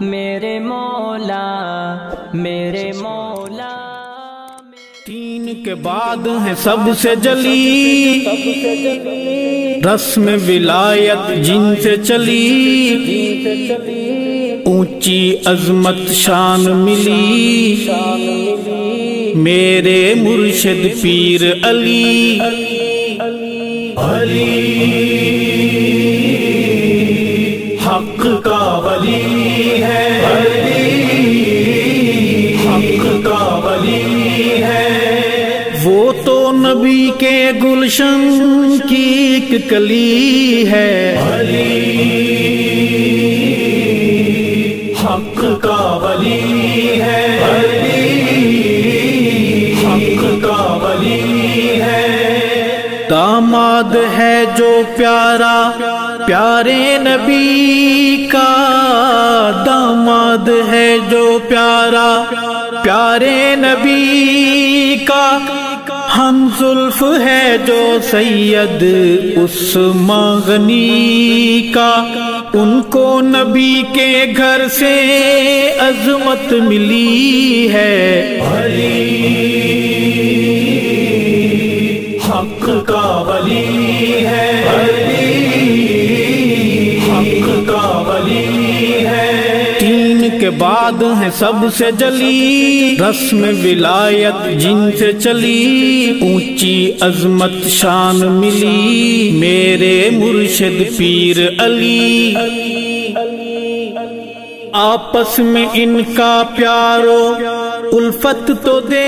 میرے مولا میرے مولا۔ تین کے بعد ہے سب سے جلی رسم ولایت جن سے چلی، اونچی عظمت شان ملی میرے مرشد پیر علی۔ علی حق کا ولی ہے، علی حق کا ولی ہے، وہ تو نبی کے گلشن کی ایک کلی ہے۔ علی حق کا ولی ہے، علی حق کا ولی ہے، داماد ہے جو پیارا پیارے نبی کا، داماد ہے جو پیارا پیارے نبی کا، ہم زلف ہے جو سید عثمان غنی کا، ان کو نبی کے گھر سے عظمت ملی ہے۔ علی حق کا ولی ہے، علی حق کا ولی ہے، تین کے بعد ہے سب سے جلی رسم ولایت جن سے چلی، اونچی عظمت شان ملی میرے مرشد پیر علی۔ آپس میں ان کا پیارو الفت تو دے